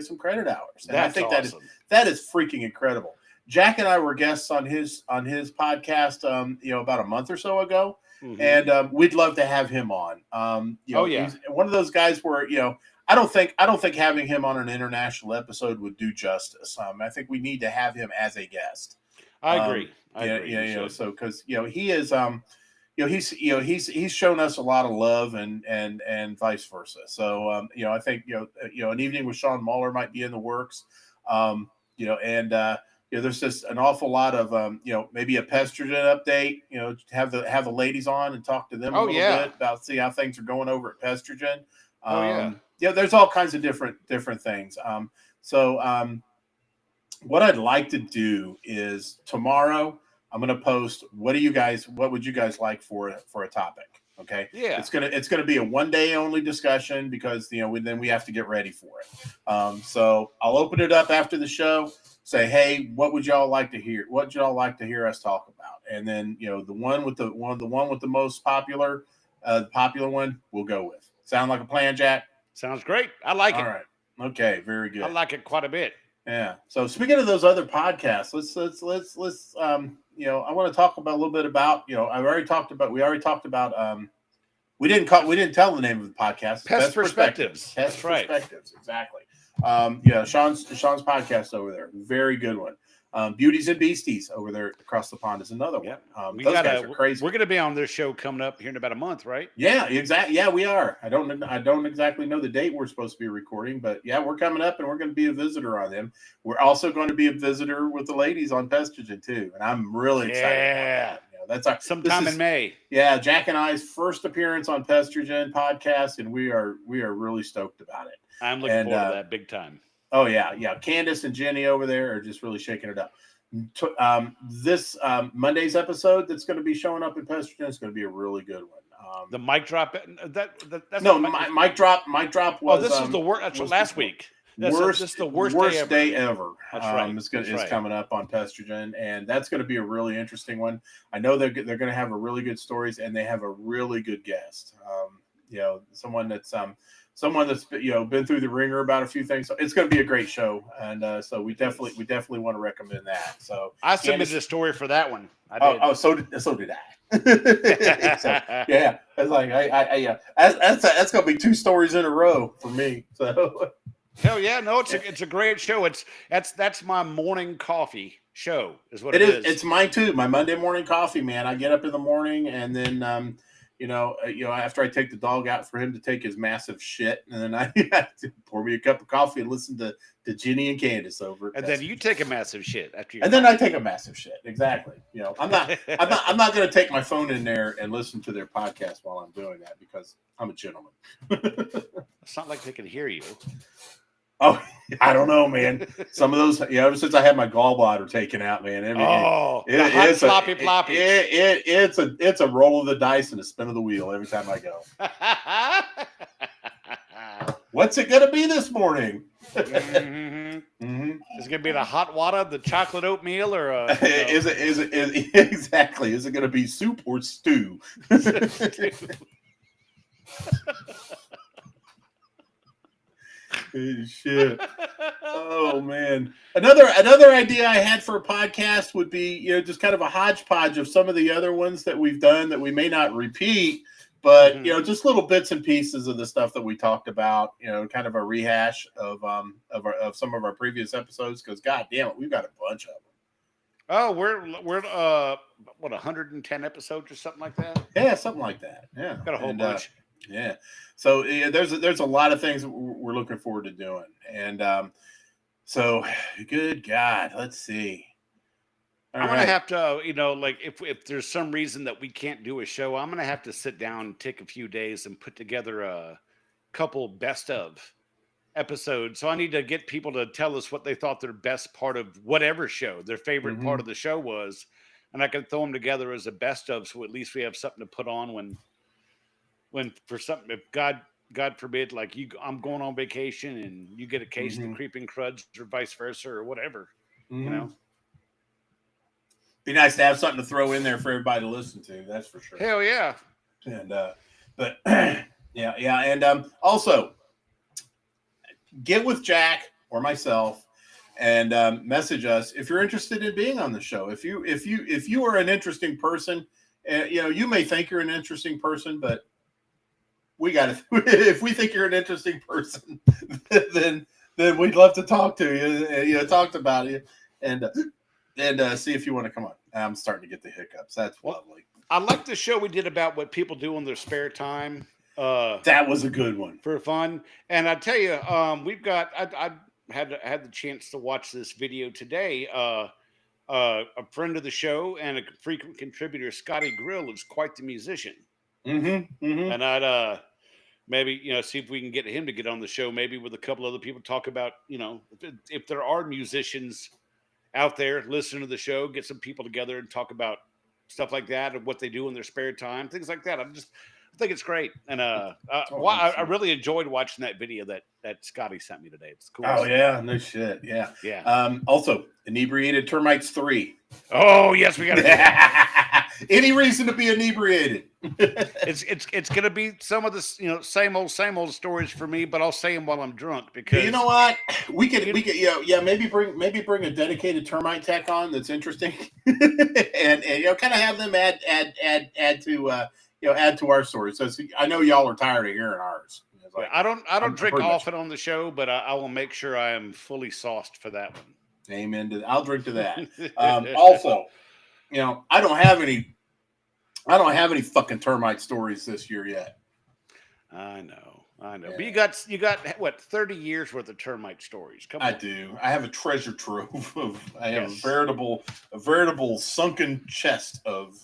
some credit hours. And I think awesome. that is freaking incredible. Jack and I were guests on his podcast about a month or so ago, and we'd love to have him on. He's one of those guys where I don't think having him on an international episode would do justice. I think we need to have him as a guest. I agree. So because he is he's shown us a lot of love and vice versa. So I think an evening with Sean Muller might be in the works. There's just an awful lot of maybe a Pestrogen update. Have the ladies on and talk to them a little bit about see how things are going over at Pestrogen. There's all kinds of different things. What I'd like to do is tomorrow I'm going to post what would you guys like for a topic? Okay. Yeah. It's gonna be a 1 day only discussion because then we have to get ready for it. So I'll open it up after the show. Say, hey, what would y'all like to hear? What y'all like to hear us talk about? And then the one with the most popular one we'll go with. Sound like a plan, Jack? Sounds great. I like it. All right. Okay. Very good. I like it quite a bit. Yeah. So speaking of those other podcasts, let's I want to talk about a little bit about we already talked about we didn't tell the name of the podcast. Pest Perspectives. Pest That's Perspectives. Right. Exactly. Sean's podcast over there, very good one. Beauties and Beasties over there across the pond is another one. Those guys are crazy. We're going to be on their show coming up here in about a month, right? Yeah, exactly. Yeah, we are. I don't exactly know the date we're supposed to be recording, but yeah, we're coming up and we're going to be a visitor on them. We're also going to be a visitor with the ladies on Pestrogen too, and I'm really excited about that. That's sometime in May. Yeah, Jack and I's first appearance on Pestrogen podcast, and we are really stoked about it. I'm looking forward to that big time. Oh yeah. Candace and Jenny over there are just really shaking it up. This Monday's episode that's going to be showing up in Pestrogen is going to be a really good one. The mic drop. That's no, mic drop. Mic drop was. Oh, this is the worst. That's last week. This is the worst day ever. That's right. It's coming up on Pestrogen, and that's going to be a really interesting one. I know they're going to have a really good stories, and they have a really good guest. Someone that's someone that's been through the ringer about a few things. So it's going to be a great show, and so we definitely want to recommend that. So I submitted a story for that one. So did I. So, yeah, it's like that's going to be 2 stories in a row for me. So hell yeah, no, it's a great show. That's my morning coffee show is what it is. It's mine too. My Monday morning coffee, man. I get up in the morning and then after I take the dog out for him to take his massive shit, and then I have to pour me a cup of coffee and listen to Ginny and Candace over. And then you take a massive shit after. And then I take a massive shit. Exactly. I'm not going to take my phone in there and listen to their podcast while I'm doing that because I'm a gentleman. It's not like they can hear you. Oh, I don't know, man. Some of those, ever since I had my gallbladder taken out, man. It's floppy ploppy. It's a roll of the dice and a spin of the wheel every time I go. What's it gonna be this morning? Mm-hmm. Mm-hmm. Is it gonna be the hot water, the chocolate oatmeal, or is it exactly? Is it gonna be soup or stew? Shit. Oh man. Another idea I had for a podcast would be, just kind of a hodgepodge of some of the other ones that we've done that we may not repeat, but just little bits and pieces of the stuff that we talked about, kind of a rehash of some of our previous episodes, because god damn it, we've got a bunch of them. Oh, we're 110 episodes or something like that? Yeah, something like that. Yeah. Got a whole bunch. Yeah. So there's a lot of things we're looking forward to doing. And so good God, let's see. I'm going to have to, if there's some reason that we can't do a show, I'm going to have to sit down and take a few days and put together a couple best of episodes. So I need to get people to tell us what they thought their best part of whatever show, their favorite part of the show was. And I can throw them together as a best of, so at least we have something to put on when for something, if God forbid, like I'm going on vacation and you get a case of the creeping cruds or vice versa or whatever, Be nice to have something to throw in there for everybody to listen to. That's for sure. Hell yeah. And, but yeah. And also get with Jack or myself and message us if you're interested in being on the show. If you are an interesting person, you may think you're an interesting person, but we got to. If we think you're an interesting person, then we'd love to talk to you. Talk about you, and see if you want to come on. I'm starting to get the hiccups. That's lovely. I like the show we did about what people do in their spare time. That was a good one for fun. And I tell you, we've got. I had the chance to watch this video today. A friend of the show and a frequent contributor, Scotty Grill, is quite the musician. And I'd maybe see if we can get him to get on the show, maybe with a couple other people, talk about if there are musicians out there listening to the show, get some people together and talk about stuff like that and what they do in their spare time, things like that. I think it's great, and I really enjoyed watching that video that Scotty sent me today. It's cool. Oh yeah, no shit, yeah. Also, Inebriated Termites 3. Oh yes, we got to. Any reason to be inebriated? It's gonna be some of the same old stories for me, but I'll say them while I'm drunk because you know what we could maybe bring a dedicated termite tech on that's interesting, and kind of have them add to our stories. So I know y'all are tired of hearing ours. Like, I don't drink often on the show, but I will make sure I am fully sauced for that one. Amen. I'll drink to that. Also. I don't have any fucking termite stories this year yet. I know. Yeah. But you got what, 30 years worth of termite stories. Come on. I do. I have a treasure trove I have a veritable sunken chest of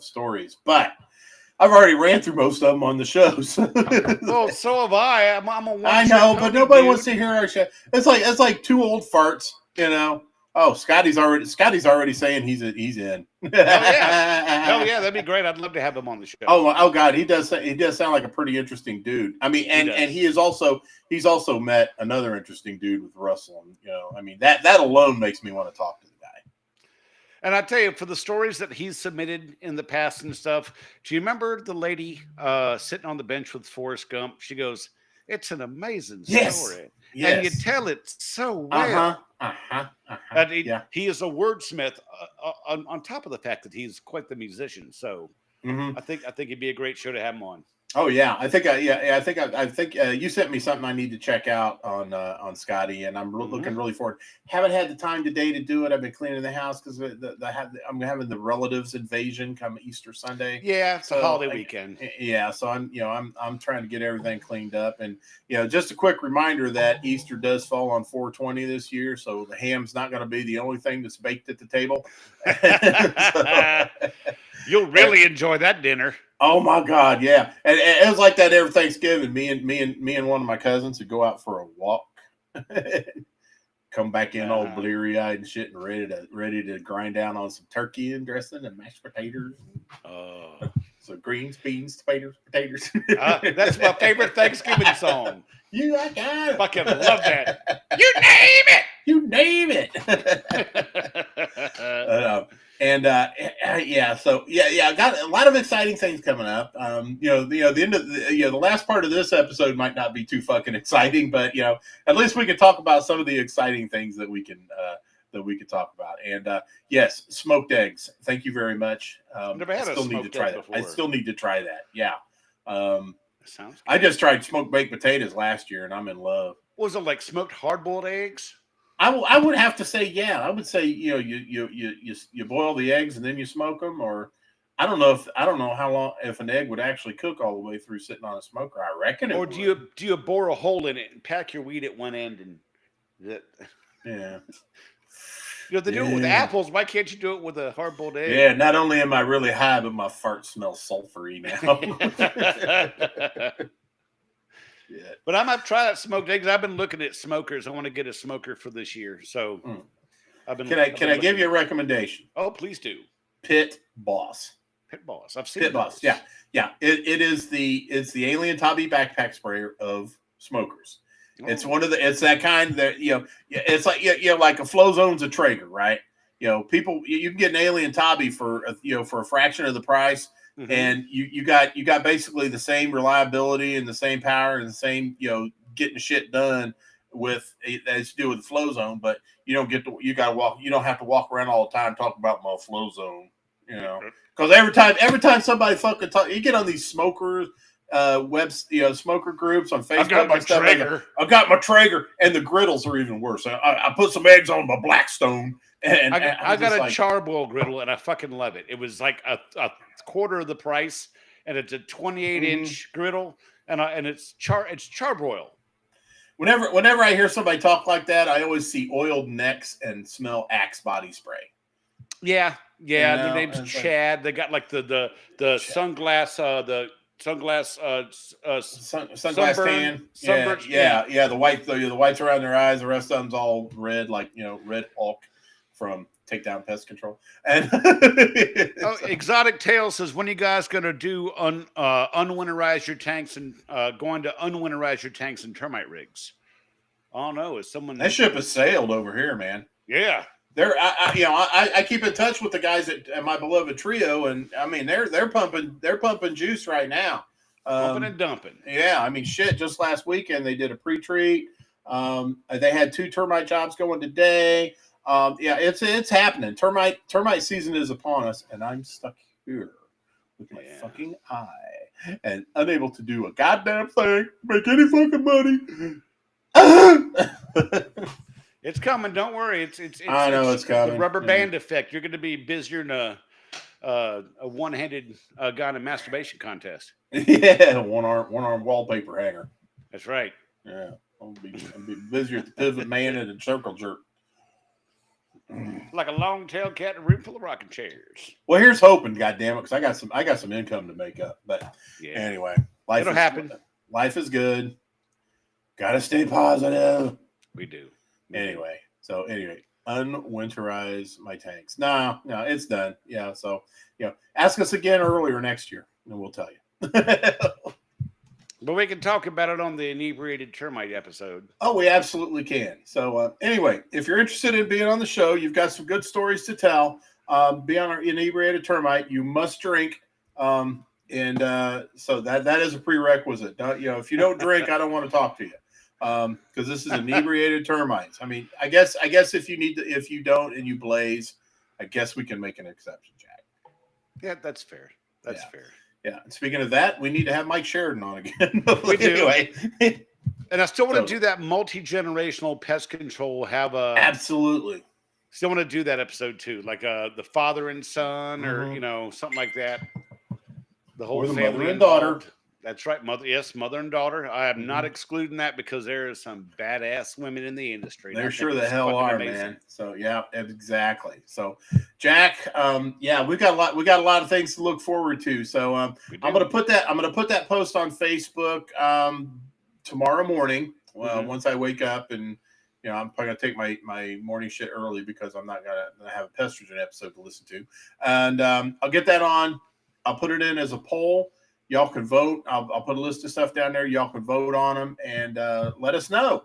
stories. But I've already ran through most of them on the shows. Well, so have I. I'm a I know, but nobody wants to hear our shit. It's like 2 old farts, Oh, Scotty's already saying he's in. Hell yeah, that'd be great. I'd love to have him on the show. Oh God, he does sound like a pretty interesting dude. I mean, and he's also met another interesting dude with Russell. That alone makes me want to talk to the guy. And I tell you, for the stories that he's submitted in the past and stuff, do you remember the lady sitting on the bench with Forrest Gump? She goes, "It's an amazing story," and you Yes. tell it so Uh-huh. well. Uh-huh. Uh-huh. And Yeah. he is a wordsmith on top of the fact that he's quite the musician. So Mm-hmm. I think it'd be a great show to have him on. Oh yeah, I think I think you sent me something I need to check out on Scotty, and I'm looking really forward. Haven't had the time today to do it. I've been cleaning the house because I'm having the relatives invasion come Easter Sunday. Yeah, it's a holiday weekend. Yeah, so I'm trying to get everything cleaned up, and just a quick reminder that Easter does fall on 4/20 this year, so the ham's not going to be the only thing that's baked at the table. You'll really enjoy that dinner. Oh my God, yeah, and it was like that every Thanksgiving. Me and one of my cousins would go out for a walk, come back in all bleary eyed and shit, and ready to grind down on some turkey and dressing and mashed potatoes. So greens, beans, tomatoes, potatoes. That's my favorite Thanksgiving song. You like that? Fucking love that. You name it. You name it. I got a lot of exciting things coming up. The end of the last part of this episode might not be too fucking exciting, but at least we can talk about some of the exciting things that we can talk about. And yes, smoked eggs. Thank you very much. Never had a smoked egg before. I still need to try that. Yeah. Sounds good. I just tried smoked baked potatoes last year, and I'm in love. Was it like smoked hard-boiled eggs? I would have to say, yeah. I would say, you boil the eggs and then you smoke them, or I don't know how long if an egg would actually cook all the way through sitting on a smoker. I reckon it or would. do you bore a hole in it and pack your weed at one end and that? Yeah. They do it with apples. Why can't you do it with a hard-boiled egg? Yeah. Not only am I really high, but my fart smells sulfury now. Yeah. But I might try that smoked eggs. I've been looking at smokers. I want to get a smoker for this year. So I've been. Can I give you a recommendation? Oh, please do. Pit Boss. Pit Boss. I've seen Pit Boss. Yeah. It's the Alien Tabby backpack sprayer of smokers. Oh. It's that kind that it's like like a Flow Zone's a Traeger, right? People you can get an Alien Tabby for a fraction of the price. Mm-hmm. And you got basically the same reliability and the same power and the same getting shit done with as you do with the Flow Zone, but you don't have to walk around all the time talking about my Flow Zone, because every time somebody fucking talk, you get on these smokers smoker groups on Facebook. I got my Traeger, and the griddles are even worse. I put some eggs on my Blackstone. And I got a charbroil griddle, and I fucking love it. It was like a quarter of the price, and it's a 28-inch griddle, and it's charbroil. Whenever I hear somebody talk like that, I always see oiled necks and smell Axe body spray. Yeah. Their name's Chad. They got like the sunglass tan. Yeah. The whites around their eyes. The rest of them's all red, like Red Hulk from Takedown Pest Control. And Exotic Tale says, when are you guys going to do unwinterize your tanks and going to unwinterize your tanks and termite rigs? I don't know. Is someone that ship has sailed over here, man? Yeah. I keep in touch with the guys at my beloved trio, and I mean they're pumping juice right now. Pumping and dumping. Yeah, I mean shit. Just last weekend they did a pre-treat. They had 2 termite jobs going today. It's happening. Termite season is upon us, and I'm stuck here with my fucking eye and unable to do a goddamn thing, make any fucking money. It's coming. Don't worry. I know it's coming. The rubber band effect. You're going to be busier than a one-handed guy in a masturbation contest. Yeah, one arm wallpaper hanger. That's right. Yeah, I'll be busier at the pivot man and a circle jerk. Like a long-tailed cat in a room full of rocking chairs. Well, here's hoping, goddammit, because I got some income to make up. But anyway, it'll happen. Life is good. Gotta stay positive. We do. Anyway, unwinterize my tanks. No, it's done. Yeah, so ask us again earlier next year, and we'll tell you. But we can talk about it on the inebriated termite episode. Oh, we absolutely can. So anyway, if you're interested in being on the show, you've got some good stories to tell. be on an inebriated termite, you must drink. So that is a prerequisite. If you don't drink, I don't want to talk to you. Because this is inebriated termites. I mean, I guess if you don't and you blaze, I guess we can make an exception, Jack. Yeah, that's fair. That's fair. Yeah. And speaking of that, we need to have Mike Sheridan on again. We do. Anyway. And I still want to do that multi-generational pest control. Absolutely. Still want to do that episode too, like the father and son, or something like that. The whole or the family mother and daughter. That's right, mother and daughter. I am not excluding that because there are some badass women in the industry. There sure the hell are, amazing. Man. So yeah, exactly. So Jack, we got a lot of things to look forward to. So I'm gonna put that post on Facebook tomorrow morning. Once I wake up, and I'm probably gonna take my morning shit early because I'm not gonna have a Pestrogen episode to listen to, and I'll get that on. I'll put it in as a poll. Y'all can vote. I'll put a list of stuff down there. Y'all can vote on them and let us know.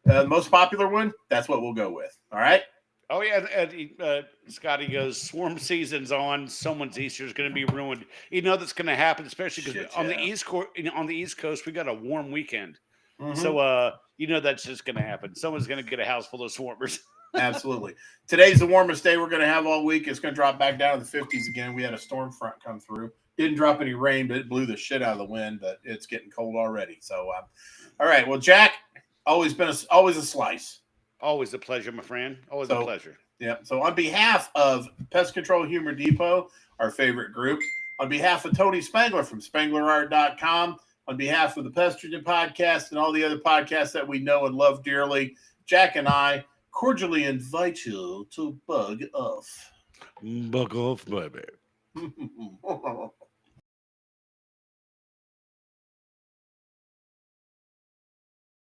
The most popular one, that's what we'll go with. All right? Oh, yeah. Scotty goes, swarm season's on. Someone's Easter is going to be ruined. That's going to happen, especially because on the East Coast, we got a warm weekend. Mm-hmm. So, that's just going to happen. Someone's going to get a house full of swarmers. Absolutely. Today's the warmest day we're going to have all week. It's going to drop back down to the 50s again. We had a storm front come through. Didn't drop any rain, but it blew the shit out of the wind. But it's getting cold already. So, all right. Well, Jack, always a slice. Always a pleasure, my friend. Always a pleasure. Yeah. So, on behalf of Pest Control Humor Depot, our favorite group, on behalf of Tony Spangler from SpanglerArt.com, on behalf of the Pestrogen Podcast and all the other podcasts that we know and love dearly, Jack and I cordially invite you to bug off. Bug off, baby.